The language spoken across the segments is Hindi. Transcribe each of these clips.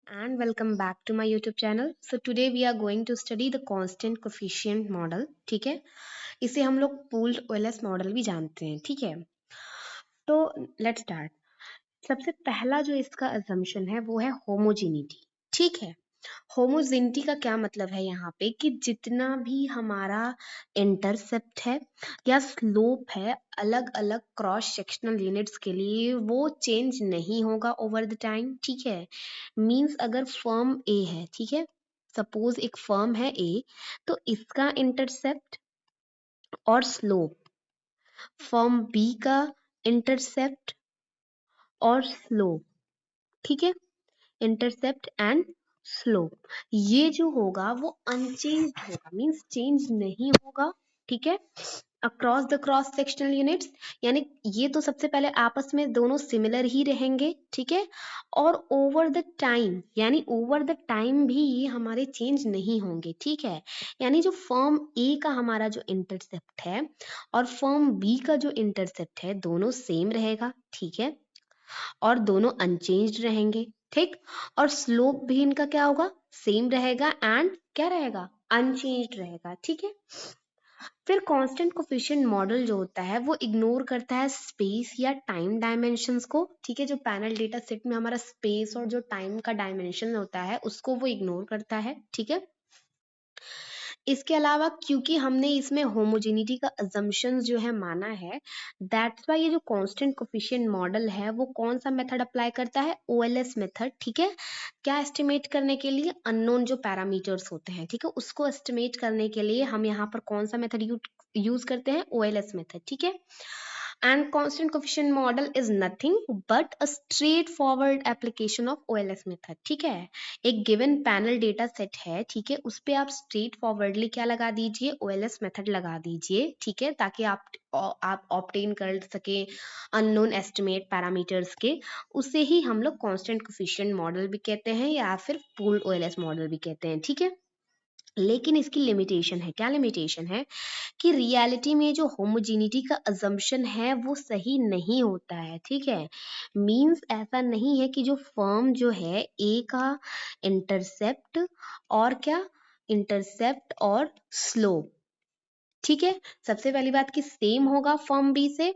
and welcome back to my YouTube channel. So today we are going to study the constant coefficient model. ठीक है, इसे हम लोग pooled OLS मॉडल भी जानते हैं. ठीक है, तो लेट्स स्टार्ट. सबसे पहला जो इसका assumption है वो है homogeneity. ठीक है, होमोजेनिटी का क्या मतलब है यहाँ पे कि जितना भी हमारा इंटरसेप्ट है या स्लोप है अलग अलग क्रॉस सेक्शनल यूनिट्स के लिए वो चेंज नहीं होगा ओवर द टाइम. ठीक है, मींस अगर फर्म ए है, ठीक है, सपोज एक फर्म है ए, तो इसका इंटरसेप्ट और स्लोप, फर्म बी का इंटरसेप्ट और स्लोप, ठीक है, इंटरसेप्ट एंड स्लोप, ये जो होगा वो अनचेंज्ड होगा, मींस चेंज नहीं होगा. ठीक है, across the cross sectional units, यानी ये तो सबसे पहले आपस में दोनों सिमिलर ही रहेंगे. ठीक है, और ओवर द टाइम, यानी ओवर द टाइम भी ये हमारे चेंज नहीं होंगे. ठीक है, यानी जो फर्म ए का हमारा जो इंटरसेप्ट है और फर्म बी का जो इंटरसेप्ट है दोनों सेम रहेगा. ठीक है, और दोनों अनचेंज्ड रहेंगे. ठीक, और स्लोप भी इनका क्या होगा, सेम रहेगा एंड क्या रहेगा, अनचेंज्ड रहेगा. ठीक है, फिर कांस्टेंट कोफिशिएंट मॉडल जो होता है वो इग्नोर करता है स्पेस या टाइम डायमेंशंस को. ठीक है, जो पैनल डेटा सेट में हमारा स्पेस और जो टाइम का डायमेंशन होता है उसको वो इग्नोर करता है. ठीक है, इसके अलावा क्योंकि हमने इसमें होमोजेनिटी का अजम्पशन जो है माना है, दैट्स वाई ये जो कांस्टेंट कोफिशिएंट मॉडल है वो कौन सा मेथड अप्लाई करता है, ओएलएस मेथड. ठीक है, क्या एस्टिमेट करने के लिए, अननोन जो पैरामीटर्स होते हैं, ठीक है, उसको एस्टिमेट करने के लिए हम यहाँ पर कौन सा मेथड यूज करते हैं, ओएलएस मेथड. ठीक है, and constant coefficient model is nothing but a straightforward application of OLS method. ठीक है, एक गिवन पैनल डेटा सेट है, ठीक है, उस पे आप स्ट्रेट फॉरवर्डली क्या लगा दीजिए, OLS मेथड लगा दीजिए. ठीक है, ताकि आप ऑब्टेन कर सके अननोन एस्टिमेट पैरामीटर्स के. उसे ही हम लोग कांस्टेंट कोफिशिएंट मॉडल भी कहते हैं या फिर पूल्ड OLS मॉडल भी कहते हैं. ठीक है, लेकिन इसकी लिमिटेशन है. क्या लिमिटेशन है कि रियलिटी में जो होमोजेनिटी का अजम्पशन है वो सही नहीं होता है. ठीक है, मींस ऐसा नहीं है कि जो फर्म जो है ए का इंटरसेप्ट और क्या, इंटरसेप्ट और स्लोप, ठीक है, सबसे पहली बात कि सेम होगा फॉर्म बी से,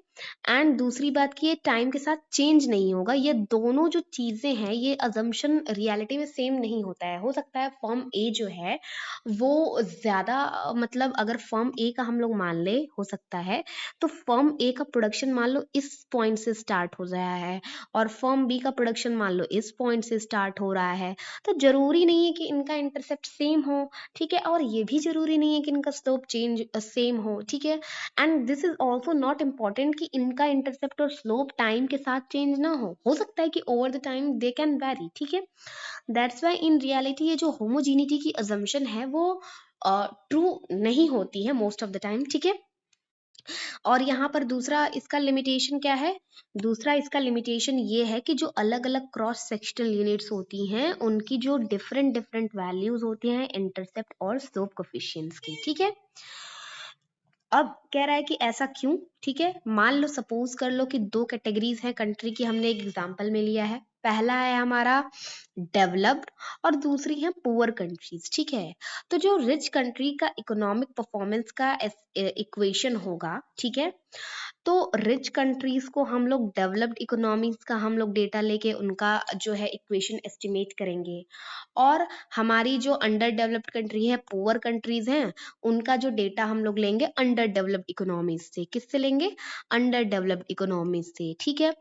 एंड दूसरी बात कि ये टाइम के साथ चेंज नहीं होगा. ये दोनों जो चीजें हैं ये अजम्पशन रियलिटी में सेम नहीं होता है. हो सकता है फॉर्म ए जो है वो ज्यादा मतलब अगर फॉर्म ए का हम लोग मान ले, हो सकता है तो फॉर्म ए का प्रोडक्शन मान लो इस पॉइंट से स्टार्ट हो रहा है और फॉर्म बी का प्रोडक्शन मान लो इस पॉइंट से स्टार्ट हो रहा है, तो जरूरी नहीं है कि इनका इंटरसेप्ट सेम हो. ठीक है, और ये भी जरूरी नहीं है कि इनका स्लोप चेंज सेम हो. ठीक है, and this is also not important कि इनका इंटरसेप्ट और स्लोप टाइम के साथ चेंज ना हो सकता है कि over the time they can very. ठीक है, दैट्स वाई इन रियलिटी ये जो होमोजीनिटी की अजम्पशन है वो ट्रू नहीं होती है मोस्ट ऑफ द टाइम. ठीक है, और यहाँ पर दूसरा इसका लिमिटेशन क्या है, दूसरा इसका लिमिटेशन ये है कि जो अलग अलग क्रॉस सेक्शनल यूनिट्स होती हैं उनकी जो डिफरेंट डिफरेंट वैल्यूज होती हैं इंटरसेप्ट और स्लोप कोफिशिएंट्स की. ठीक है, अब कह रहा है कि ऐसा क्यों. ठीक है, मान लो सपोज कर लो कि दो कैटेगरीज है कंट्री की, हमने एक एग्जांपल में लिया है. पहला है हमारा डेवलप्ड और दूसरी है पुअर कंट्रीज. ठीक है, तो जो रिच कंट्री का इकोनॉमिक परफॉर्मेंस का इक्वेशन होगा, ठीक है, तो रिच कंट्रीज को हम लोग डेवलप्ड इकोनॉमीज का हम लोग डेटा लेके उनका जो है इक्वेशन एस्टिमेट करेंगे, और हमारी जो अंडर डेवलप्ड कंट्री है, पुअर कंट्रीज हैं, उनका जो डेटा हम लोग लेंगे अंडर डेवलप्ड इकोनॉमीज से. किससे लेंगे, अंडर डेवलप्ड इकोनॉमीज से. ठीक है,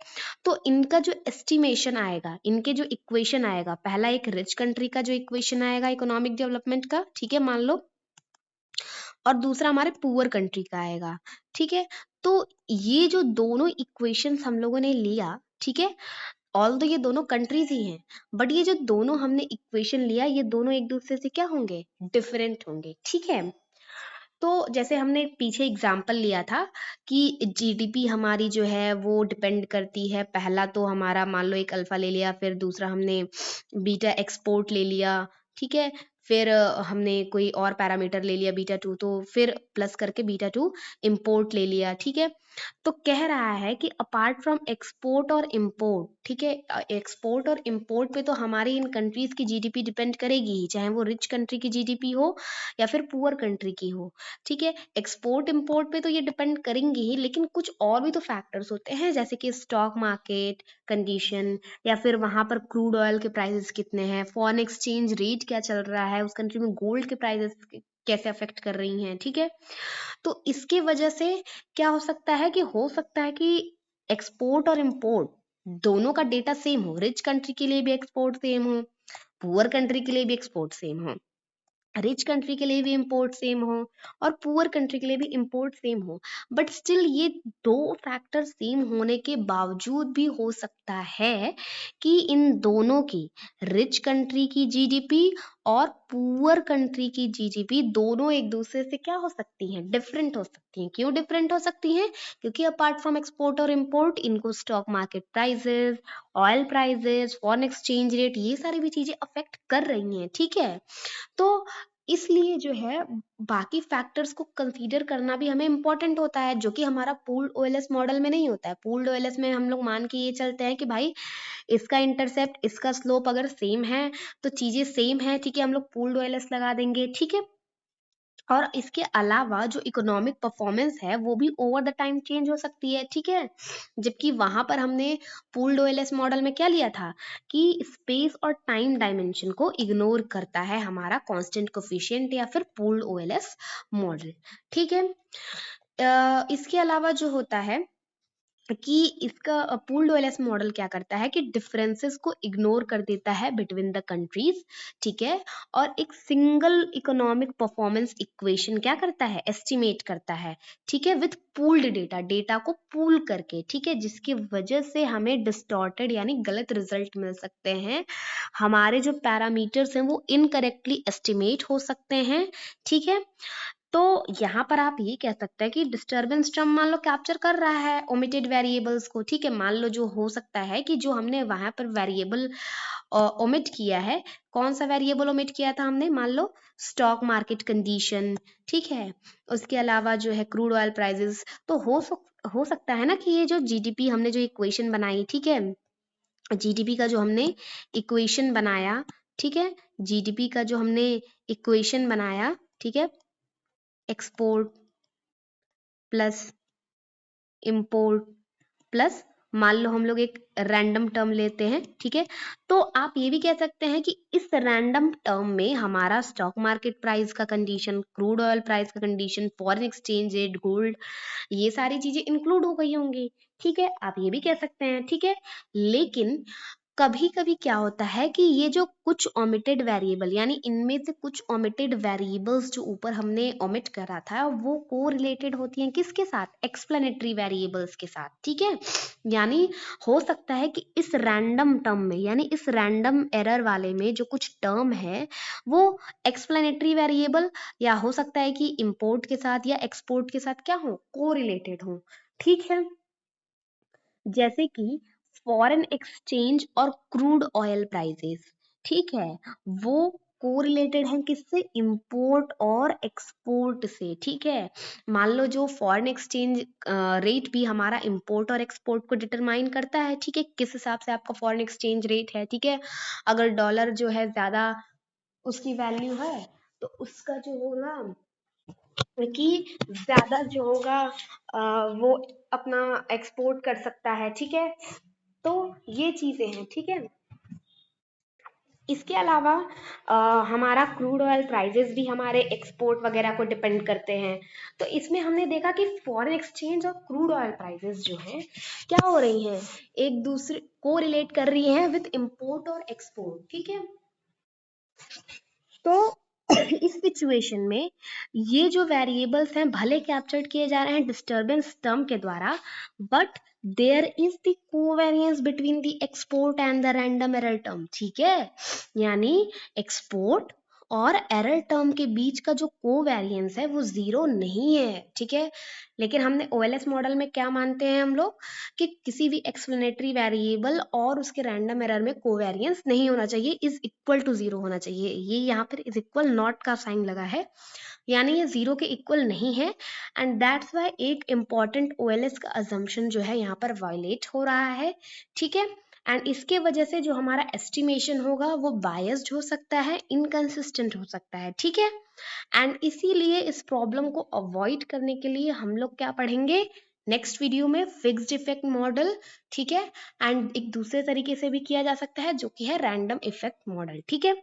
तो इनका जो एस्टिमेशन आएगा, इनके जो इक्वेशन आएगा, पहला एक रिच कंट्री का जो इक्वेशन आएगा इकोनॉमिक डेवलपमेंट का, ठीक है, मान लो, और दूसरा हमारे पुअर कंट्री का आएगा. ठीक है, तो ये जो दोनों इक्वेशंस हम लोगों ने लिया, ठीक है, ऑल तो ये दोनों कंट्रीज ही हैं, बट ये जो दोनों हमने इक्वेशन लिया ये दोनों एक दूसरे से क्या होंगे, डिफरेंट होंगे. ठीक है, तो जैसे हमने पीछे एग्जाम्पल लिया था कि जीडीपी हमारी जो है वो डिपेंड करती है, पहला तो हमारा मान लो एक अल्फा ले लिया, फिर दूसरा हमने बीटा एक्सपोर्ट ले लिया. ठीक है, फिर हमने कोई और पैरामीटर ले लिया β2, तो फिर प्लस करके β2 इम्पोर्ट ले लिया, ठीक है। तो कह रहा है कि अपार्ट फ्रॉम एक्सपोर्ट और इम्पोर्ट, ठीक है, एक्सपोर्ट और इम्पोर्ट पे तो हमारी इन कंट्रीज की जीडीपी डिपेंड करेगी ही, चाहे वो रिच कंट्री की जीडीपी हो या फिर पुअर कंट्री की हो, ठीक है। एक्सपोर्ट इम्पोर्ट पे तो ये डिपेंड करेंगी ही, लेकिन कुछ और भी तो फैक्टर्स होते हैं, जैसे कि स्टॉक मार्केट कंडीशन, या फिर वहां पर क्रूड ऑयल के प्राइसेस कितने हैं, फॉरेन एक्सचेंज रेट क्या चल रहा है उस कंट्री में, गोल्ड के प्राइसेस कैसे अफेक्ट कर रही हैं, ठीक है। तो इसके वजह से क्या हो सकता है कि एक्सपोर्ट और इंपोर्ट दोनों का डेटा सेम हो, रिच कंट्री के लिए भी एक्सपोर्ट सेम हो, पुअर कंट्री के लिए भी एक्सपोर्ट सेम हो, रिच कंट्री के लिए भी इंपोर्ट सेम हो और पुअर कंट्री के लिए भी इंपोर्ट सेम हो, बट स्टिल ये दो फैक्टर सेम होने के बावजूद भी हो सकता है कि इन दोनों की, रिच कंट्री की जीडीपी और पुअर कंट्री की जीडीपी दोनों एक दूसरे से क्या हो सकती हैं, डिफरेंट हो सकती हैं। क्यों डिफरेंट हो सकती हैं? क्योंकि अपार्ट फ्रॉम एक्सपोर्ट और इंपोर्ट इनको stock market prices, oil prices, foreign exchange rate, ये सारी भी चीजें अफेक्ट कर रही हैं, ठीक है। तो इसलिए जो है बाकी फैक्टर्स को कंसीडर करना भी हमें इम्पोर्टेंट होता है, जो कि हमारा पूल्ड ओएलएस मॉडल में नहीं होता है। पूल्ड ओएलएस में हम लोग मान के ये चलते हैं कि भाई इसका इंटरसेप्ट, इसका स्लोप अगर सेम है तो चीजें सेम है, ठीक है, हम लोग पूल्ड ओएलएस लगा देंगे, ठीक है। और इसके अलावा जो इकोनॉमिक परफॉर्मेंस है वो भी ओवर द टाइम चेंज हो सकती है, ठीक है। जबकि वहां पर हमने पूल्ड ओएलएस मॉडल में क्या लिया था कि स्पेस और टाइम डायमेंशन को इग्नोर करता है हमारा कांस्टेंट कोफिशिएंट या फिर पूल्ड ओएलएस मॉडल, ठीक है। इसके अलावा जो होता है कि इसका पूल्ड ओएलएस मॉडल क्या करता है कि डिफरेंसेस को इग्नोर कर देता है बिटवीन द कंट्रीज, ठीक है। और एक सिंगल इकोनॉमिक परफॉर्मेंस इक्वेशन क्या करता है, एस्टिमेट करता है, ठीक है, विथ पूल्ड डेटा, डेटा को पूल करके, ठीक है, जिसकी वजह से हमें डिस्टॉर्टेड यानी गलत रिजल्ट मिल सकते हैं, हमारे जो पैरामीटर्स हैं वो इनकरेक्टली एस्टिमेट हो सकते हैं, ठीक है। तो यहाँ पर आप ये कह सकते हैं कि डिस्टरबेंस टर्म मान लो कैप्चर कर रहा है ओमिटेड वेरिएबल्स को, ठीक है। मान लो जो हो सकता है कि जो हमने वहां पर वेरिएबल ओमिट किया है, कौन सा वेरिएबल ओमिट किया था हमने, मान लो स्टॉक मार्केट कंडीशन, ठीक है। उसके अलावा जो है क्रूड ऑयल प्राइसेस, तो हो सकता है ना कि ये जो जीडीपी हमने जो इक्वेशन बनाई, ठीक है, जीडीपी का जो हमने इक्वेशन बनाया, ठीक है, जीडीपी का जो हमने इक्वेशन बनाया, ठीक है, एक्सपोर्ट प्लस इंपोर्ट प्लस, मान लो हम लोग एक रैंडम टर्म लेते हैं, ठीक है। तो आप ये भी कह सकते हैं कि इस रैंडम टर्म में हमारा स्टॉक मार्केट प्राइस का कंडीशन, क्रूड ऑयल प्राइस का condition, foreign exchange rate, gold, ये सारी चीजें इंक्लूड हो गई होंगी, ठीक है, आप ये भी कह सकते हैं, ठीक है। लेकिन कभी कभी क्या होता है कि ये जो कुछ ओमिटेड वेरिएबल, यानी इनमें से कुछ ओमिटेड वेरिएबल्स जो ऊपर हमने ओमिट करा था वो को रिलेटेड होती हैं किसके साथ, एक्सप्लेनेटरी वेरिएबल्स के साथ, ठीक है। यानी हो सकता है कि इस रैंडम टर्म में, यानी इस रैंडम एरर वाले में जो कुछ टर्म है वो एक्सप्लेनेटरी वेरिएबल, या हो सकता है कि इंपोर्ट के साथ या एक्सपोर्ट के साथ क्या हो, को रिलेटेड हो, ठीक है। जैसे कि फॉरेन एक्सचेंज और क्रूड ऑयल प्राइसेस, ठीक है, वो कोरिलेटेड हैं किससे, इंपोर्ट और एक्सपोर्ट से, ठीक है। मान लो जो फॉरेन एक्सचेंज रेट भी हमारा इंपोर्ट और एक्सपोर्ट को डिटरमाइन करता है, ठीक है, किस हिसाब से आपका फॉरेन एक्सचेंज रेट है, ठीक है। अगर डॉलर जो है ज्यादा उसकी वैल्यू है तो उसका जो होगा कि ज्यादा जो होगा वो अपना एक्सपोर्ट कर सकता है, ठीक है। तो ये चीजें हैं, ठीक है। इसके अलावा हमारा क्रूड ऑयल प्राइसेस भी हमारे एक्सपोर्ट वगैरह को डिपेंड करते हैं। तो इसमें हमने देखा कि फॉरेन एक्सचेंज और क्रूड ऑयल प्राइसेस जो हैं क्या हो रही हैं, एक दूसरे को रिलेट कर रही हैं विद इंपोर्ट और एक्सपोर्ट, ठीक है। तो इस सिचुएशन में ये जो वेरिएबल्स हैं भले कैप्चर्ड किए जा रहे हैं डिस्टरबेंस टर्म के द्वारा, but there is the covariance between the export and the random error term, ठीक है। यानी एक्सपोर्ट और एरर टर्म के बीच का जो कोवेरिएंस है वो जीरो नहीं है, ठीक है। लेकिन हमने ओएलएस मॉडल में क्या मानते हैं हम लोग कि किसी भी एक्सप्लेनेटरी वेरिएबल और उसके रैंडम एरर में कोवेरिएंस नहीं होना चाहिए, इज इक्वल टू जीरो होना चाहिए। ये यहाँ पर इज इक्वल नॉट का साइन लगा है, यानी ये जीरो के इक्वल नहीं है। एंड दैट्स वाई एक इंपॉर्टेंट ओएलएस का अजम्पशन जो है यहाँ पर वायलेट हो रहा है, ठीक है। एंड इसके वजह से जो हमारा एस्टिमेशन होगा वो बायस्ड हो सकता है, इनकंसिस्टेंट हो सकता है, ठीक है। एंड इसीलिए इस प्रॉब्लम को अवॉइड करने के लिए हम लोग क्या पढ़ेंगे नेक्स्ट वीडियो में, फिक्स्ड इफेक्ट मॉडल, ठीक है। एंड एक दूसरे तरीके से भी किया जा सकता है जो कि है रैंडम इफेक्ट मॉडल, ठीक है।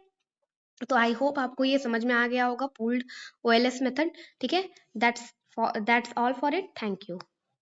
तो आई होप आपको ये समझ में आ गया होगा पूल्ड ओएलएस मेथड, ठीक है। That's all for it, thank you.